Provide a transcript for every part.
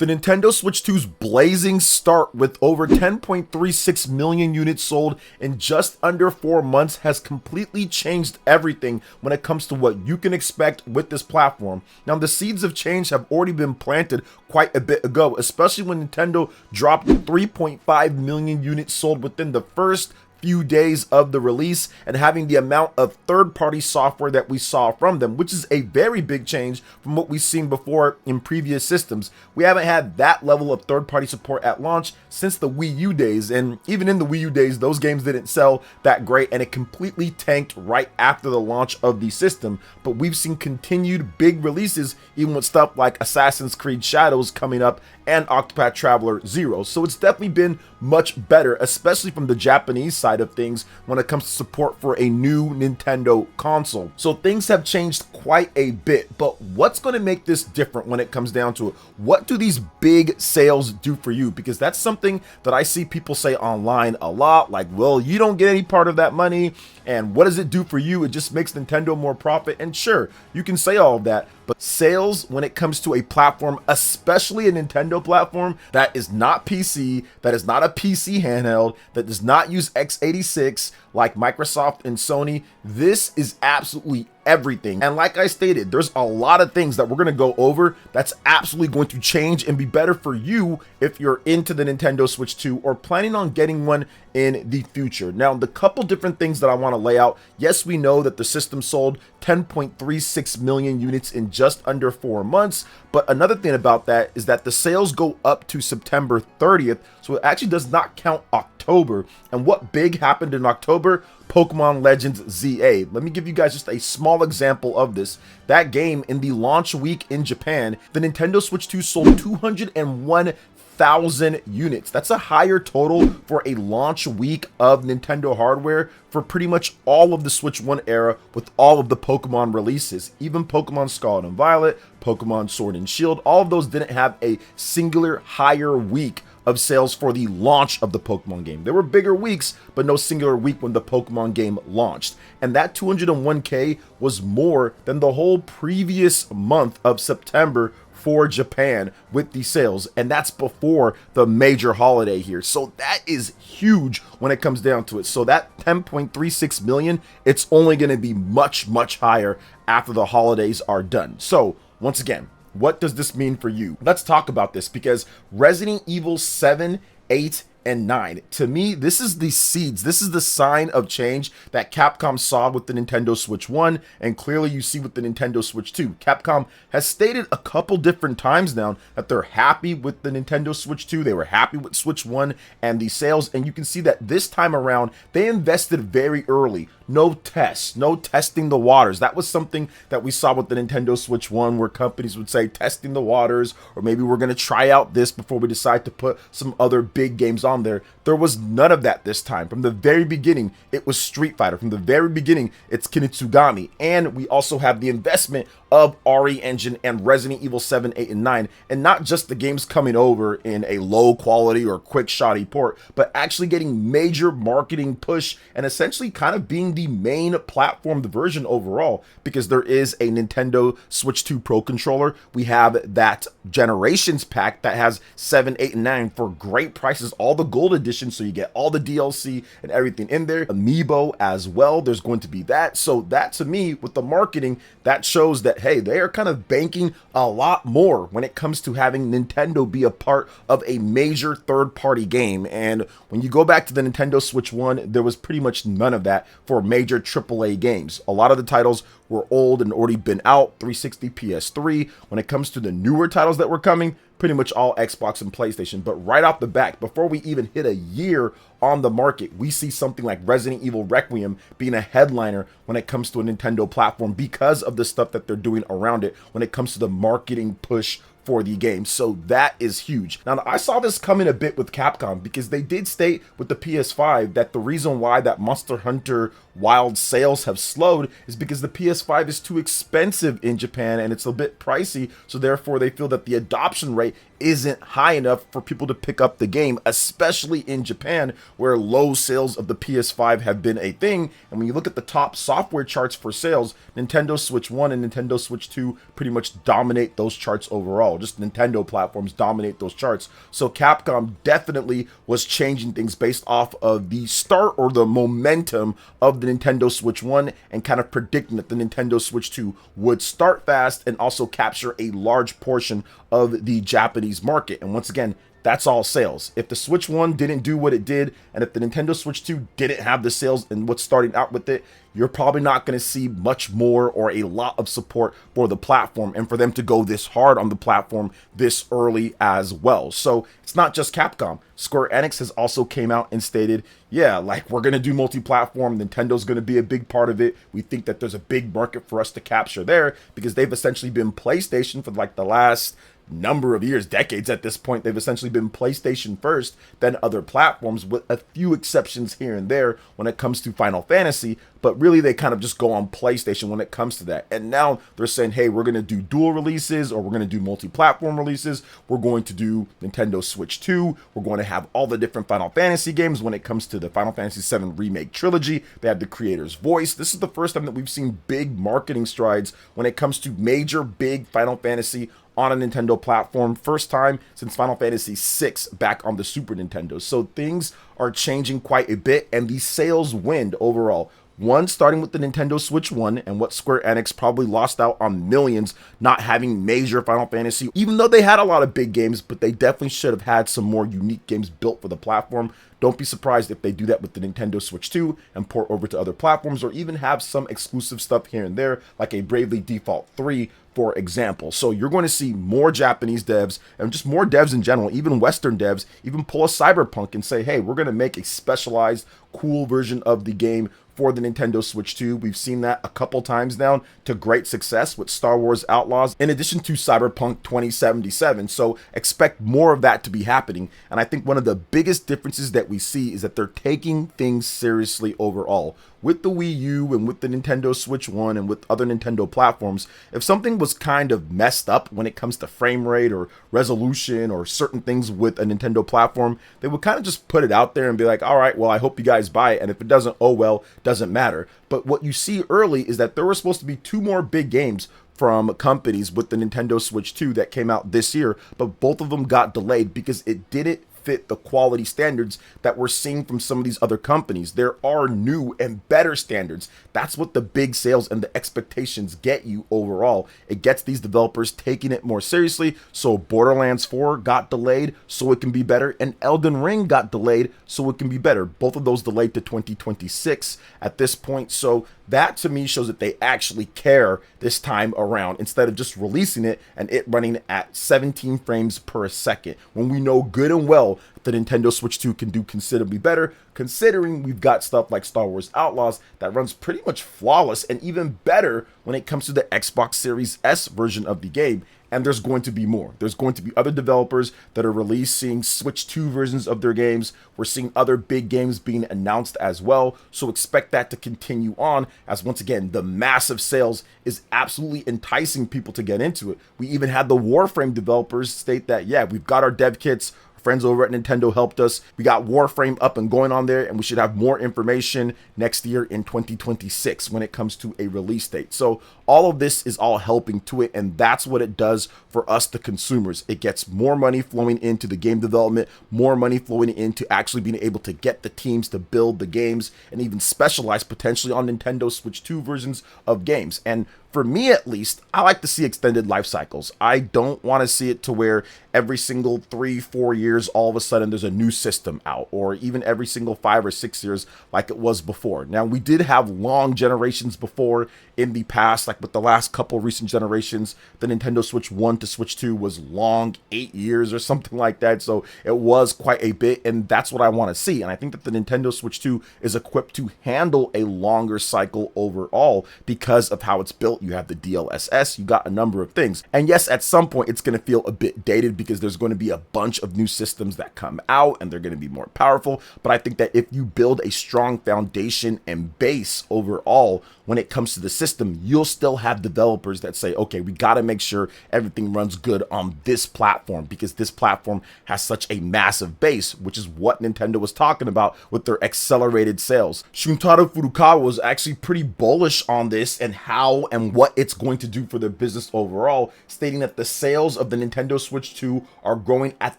The Nintendo Switch 2's blazing start with over 10.36 million units sold in just under 4 months has completely changed everything when it comes to what you can expect with this platform. Now, the seeds of change have already been planted quite a bit ago, especially when Nintendo dropped 3.5 million units sold within the first few days of the release, and having the amount of third-party software that we saw from them, which is a very big change from what we've seen before in previous systems. We haven't had that level of third-party support at launch since the Wii U days, and even in the Wii U days, those games didn't sell that great, and it completely tanked right after the launch of the system. But we've seen continued big releases, even with stuff like Assassin's Creed Shadows coming up and Octopath Traveler 0. So it's definitely been much better, especially from the Japanese side of things when it comes to support for a new Nintendo console. So things have changed quite a bit, but what's going to make this different when it comes down to it? What do these big sales do for you? Because that's something that I see people say online a lot, like, well, you don't get any part of that money, and what does it do for you? It just makes Nintendo more profit. And sure, you can say all of that, but sales when it comes to a platform, especially a Nintendo platform that is not PC, that is not a PC handheld, that does not use x86 like Microsoft and Sony, this is absolutely everything. And like I stated, there's a lot of things that we're going to go over that's absolutely going to change and be better for you if you're into the Nintendo Switch 2 or planning on getting one in the future. Now, the couple different things that I want to lay out. Yes, we know that the system sold 10.36 million units in just under 4 months, but another thing about that is that the sales go up to September 30th, so it actually does not count October. And what big happened in October? Pokemon Legends ZA. Let me give you guys just a small example of this. That game, in the launch week in Japan, the Nintendo Switch 2 sold 201,000 units. That's a higher total for a launch week of Nintendo hardware for pretty much all of the Switch 1 era with all of the Pokemon releases. Even Pokemon Scarlet and Violet, Pokemon Sword and Shield, all of those didn't have a singular higher week of sales for the launch of the Pokemon game. There were bigger weeks, but no singular week when the Pokemon game launched. And that 201K was more than the whole previous month of September for Japan with the sales, and that's before the major holiday here. So that is huge when it comes down to it. So that 10.36 million, it's only going to be much higher after the holidays are done. So once again, what does this mean for you? Let's talk about this, because Resident Evil 7, 8, and 9, to me, this is the seeds. This is the sign of change that Capcom saw with the Nintendo Switch 1, and clearly you see with the Nintendo Switch 2. Capcom has stated a couple different times now that they're happy with the Nintendo Switch 2. They were happy with Switch 1 and the sales, and you can see that this time around, they invested very early. No tests, no testing the waters. That was something that we saw with the Nintendo Switch 1, where companies would say testing the waters, or maybe we're going to try out this before we decide to put some other big games on there. There was none of that this time. From the very beginning, it was Street Fighter. From the very beginning, it's Kinitsugami. And we also have the investment of RE Engine and Resident Evil 7, 8, and 9. And not just the games coming over in a low quality or quick shoddy port, but actually getting major marketing push and essentially kind of being the main platform version overall, because there is a Nintendo Switch 2 Pro controller. We have that Generations pack that has 7, 8, and 9 for great prices, all the gold edition, so you get all the DLC and everything in there. Amiibo as well, there's going to be that. So that, to me, with the marketing, that shows that, hey, they are kind of banking a lot more when it comes to having Nintendo be a part of a major third-party game. And when you go back to the Nintendo Switch 1, there was pretty much none of that for major AAA games. A lot of the titles were old and already been out, 360, PS3. When it comes to the newer titles that were coming, pretty much all Xbox and PlayStation. But right off the bat, before we even hit a year on the market, we see something like Resident Evil Requiem being a headliner when it comes to a Nintendo platform because of the stuff that they're doing around it when it comes to the marketing push for the game. So that is huge. Now, I saw this coming a bit with Capcom, because they did state with the PS5 that the reason why that Monster Hunter Wild sales have slowed is because the PS5 is too expensive in Japan and it's a bit pricey, so therefore they feel that the adoption rate isn't high enough for people to pick up the game, especially in Japan, where low sales of the PS5 have been a thing. And when you look at the top software charts for sales, Nintendo Switch 1 and Nintendo Switch 2 pretty much dominate those charts overall. Just Nintendo platforms dominate those charts. So Capcom definitely was changing things based off of the start or the momentum of the Nintendo Switch 1 and kind of predicting that the Nintendo Switch 2 would start fast and also capture a large portion of the Japanese market. And once again, that's all sales. If the Switch 1 didn't do what it did, and if the Nintendo Switch 2 didn't have the sales and what's starting out with it, you're probably not going to see much more or a lot of support for the platform and for them to go this hard on the platform this early as well. So it's not just Capcom. Square Enix has also came out and stated, yeah, like we're going to do multi-platform. Nintendo's going to be a big part of it. We think that there's a big market for us to capture there because they've essentially been PlayStation for like the last number of years, decades at this point. They've essentially been PlayStation first, then other platforms, with a few exceptions here and there when it comes to Final Fantasy, but really they kind of just go on PlayStation when it comes to that. And now they're saying, hey, we're going to do dual releases, or we're going to do multi-platform releases. We're going to do Nintendo Switch 2. We're going to have all the different Final Fantasy games. When it comes to the Final Fantasy VII Remake trilogy, they have the creator's voice. This is the first time that we've seen big marketing strides when it comes to major big Final Fantasy on a Nintendo platform. First time since Final Fantasy VI back on the Super Nintendo. So things are changing quite a bit, and the sales wind overall. One, starting with the Nintendo Switch 1 and what Square Enix probably lost out on millions not having major Final Fantasy, even though they had a lot of big games, but they definitely should have had some more unique games built for the platform. Don't be surprised if they do that with the Nintendo Switch 2 and port over to other platforms, or even have some exclusive stuff here and there, like a Bravely Default 3, for example. So you're going to see more Japanese devs and just more devs in general, even Western devs, even pull a Cyberpunk and say, hey, we're going to make a specialized, cool version of the game for the Nintendo Switch 2. We've seen that a couple times now to great success with Star Wars Outlaws, in addition to Cyberpunk 2077. So expect more of that to be happening. And I think one of the biggest differences that we see is that they're taking things seriously overall. With the Wii U and with the Nintendo Switch 1 and with other Nintendo platforms, if something was kind of messed up when it comes to frame rate or resolution or certain things with a Nintendo platform, they would kind of just put it out there and be like, all right, well, I hope you guys buy it. And if it doesn't, oh well, doesn't matter. But what you see early is that there were supposed to be 2 more big games from companies with the Nintendo Switch 2 that came out this year, but both of them got delayed because it didn't fit the quality standards that we're seeing from some of these other companies. There are new and better standards. That's what the big sales and the expectations get you overall. It gets these developers taking it more seriously. So Borderlands 4 got delayed so it can be better, and Elden Ring got delayed so it can be better. Both of those delayed to 2026 at this point. So that to me shows that they actually care this time around, instead of just releasing it and it running at 17 frames per second, when we know good and well the Nintendo Switch 2 can do considerably better, considering we've got stuff like Star Wars Outlaws that runs pretty much flawless, and even better when it comes to the Xbox Series S version of the game. And there's going to be more. There's going to be other developers that are releasing Switch 2 versions of their games. We're seeing other big games being announced as well. So expect that to continue on, as once again, the massive sales is absolutely enticing people to get into it. We even had the Warframe developers state that, yeah, we've got our dev kits. Friends over at Nintendo helped us. We got Warframe up and going on there, and we should have more information next year in 2026 when it comes to a release date. So all of this is all helping to it, and that's what it does for us, the consumers. It gets more money flowing into the game development, more money flowing into actually being able to get the teams to build the games and even specialize potentially on Nintendo Switch 2 versions of games. And for me, at least, I like to see extended life cycles. I don't want to see it to where every single 3-4 years, all of a sudden there's a new system out, or even every single 5 or 6 years like it was before. Now, we did have long generations before in the past, like with the last couple recent generations. The Nintendo Switch 1 to Switch 2 was long, 8 years or something like that. So it was quite a bit, and that's what I want to see. And I think that the Nintendo Switch 2 is equipped to handle a longer cycle overall because of how it's built built, you have the DLSS, you got a number of things. And yes, at some point it's going to feel a bit dated because there's going to be a bunch of new systems that come out and they're going to be more powerful. But I think that if you build a strong foundation and base overall when it comes to the system, you'll still have developers that say, okay, we got to make sure everything runs good on this platform because this platform has such a massive base, which is what Nintendo was talking about with their accelerated sales. Shuntaro Furukawa was actually pretty bullish on this and how and what it's going to do for their business overall, stating that the sales of the Nintendo Switch 2 are growing at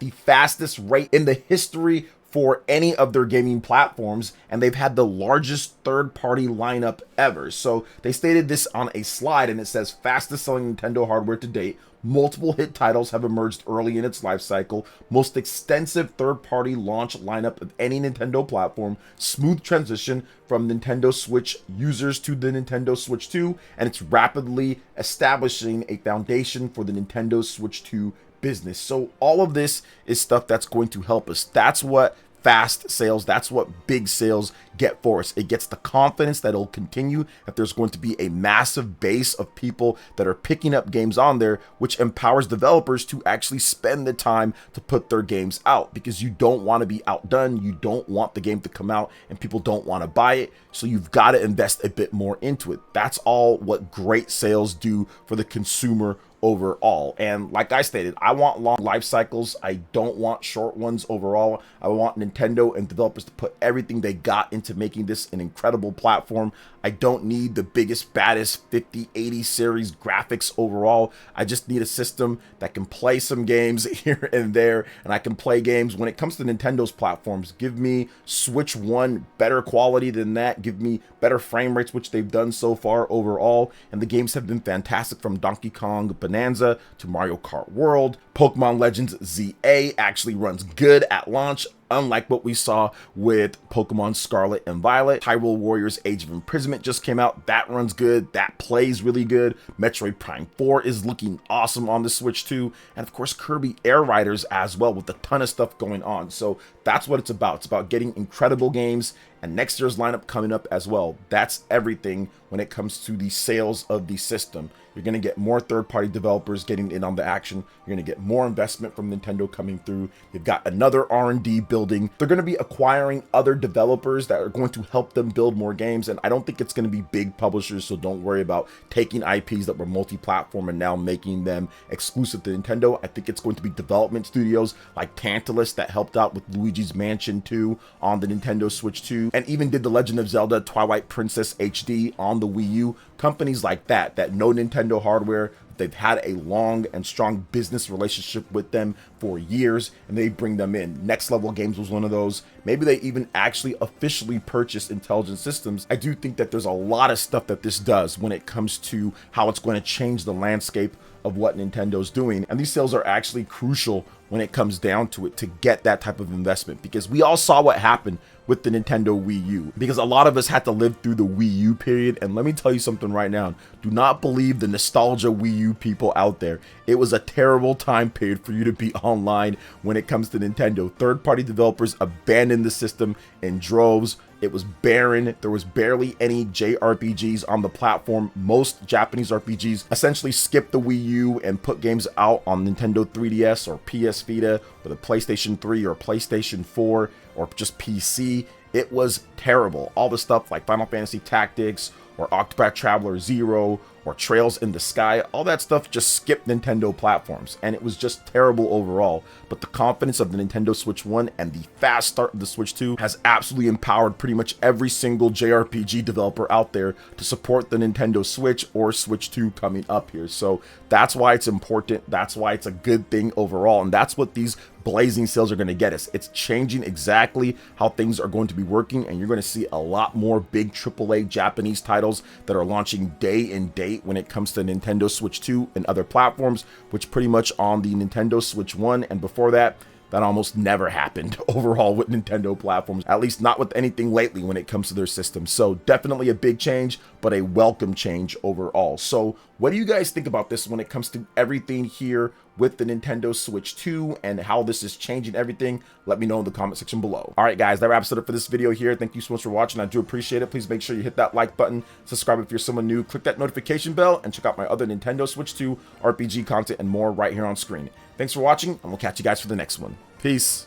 the fastest rate in the history for any of their gaming platforms, and they've had the largest third-party lineup ever. So they stated this on a slide, and it says fastest selling Nintendo hardware to date. Multiple hit titles have emerged early in its life cycle, most extensive third-party launch lineup of any Nintendo platform, smooth transition from Nintendo Switch users to the Nintendo Switch 2, and it's rapidly establishing a foundation for the Nintendo Switch 2 business. So all of this is stuff that's going to help us. That's what fast sales, that's what big sales get for us. It gets the confidence that it'll continue, that there's going to be a massive base of people that are picking up games on there, which empowers developers to actually spend the time to put their games out, because you don't want to be outdone. You don't want the game to come out and people don't want to buy it. So you've got to invest a bit more into it. That's all what great sales do for the consumer overall. And like I stated, I want long life cycles. I don't want short ones overall. I want Nintendo and developers to put everything they got into making this an incredible platform. I don't need the biggest, baddest 5080 series graphics overall. I just need a system that can play some games here and there, and I can play games. When it comes to Nintendo's platforms, give me Switch 1 better quality than that. Give me better frame rates, which they've done so far overall, and the games have been fantastic, from Donkey Kong Bonanza to Mario Kart World. Pokemon Legends ZA actually runs good at launch, unlike what we saw with Pokemon Scarlet and Violet. Hyrule Warriors Age of Imprisonment just came out. That runs good. That plays really good. Metroid Prime 4 is looking awesome on the Switch 2. And of course, Kirby Air Riders as well, with a ton of stuff going on. So that's what it's about. It's about getting incredible games, and next year's lineup coming up as well. That's everything when it comes to the sales of the system. You're going to get more third-party developers getting in on the action. You're going to get more investment from Nintendo coming through. You've got another R&D building. They're going to be acquiring other developers that are going to help them build more games, and I don't think it's going to be big publishers, so don't worry about taking IPs that were multi-platform and now making them exclusive to Nintendo. I think it's going to be development studios like Tantalus that helped out with Luigi's Mansion 2 on the Nintendo Switch 2, and even did The Legend of Zelda Twilight Princess HD on the Wii U. Companies like that know Nintendo hardware. They've had a long and strong business relationship with them for years, and they bring them in. Next Level Games was one of those. Maybe they even actually officially purchased Intelligent Systems. I do think that there's a lot of stuff that this does when it comes to how it's going to change the landscape of what Nintendo's doing, and these sales are actually crucial when it comes down to it, to get that type of investment, because we all saw what happened with the Nintendo Wii U, because a lot of us had to live through the Wii U period. And let me tell you something right now, do not believe the nostalgia Wii U people out there. It was a terrible time period for you to be online when it comes to Nintendo. Third-party developers abandoned the system in droves. It was barren. There was barely any JRPGs on the platform. Most Japanese RPGs essentially skipped the Wii U and put games out on Nintendo 3DS or PS Vita or the PlayStation 3 or PlayStation 4 or just PC. It was terrible. All the stuff like Final Fantasy Tactics or Octopath Traveler 0 or Trails in the Sky, all that stuff just skipped Nintendo platforms, and it was just terrible overall. But the confidence of the Nintendo Switch 1 and the fast start of the Switch 2 has absolutely empowered pretty much every single JRPG developer out there to support the Nintendo Switch or Switch 2 coming up here. So that's why it's important. That's why it's a good thing overall, and that's what these blazing sales are going to get us. It's changing exactly how things are going to be working, and you're going to see a lot more big AAA Japanese titles that are launching day and date when it comes to Nintendo Switch 2 and other platforms, which pretty much on the Nintendo Switch 1 and before that almost never happened overall with Nintendo platforms, at least not with anything lately when it comes to their system. So definitely a big change, but a welcome change overall. So what do you guys think about this when it comes to everything here with the Nintendo Switch 2 and how this is changing everything, let me know in the comment section below. All right, guys, that wraps it up for this video here. Thank you so much for watching. I do appreciate it. Please make sure you hit that like button, subscribe if you're someone new, click that notification bell, and check out my other Nintendo Switch 2 RPG content and more right here on screen. Thanks for watching, and we'll catch you guys for the next one. Peace.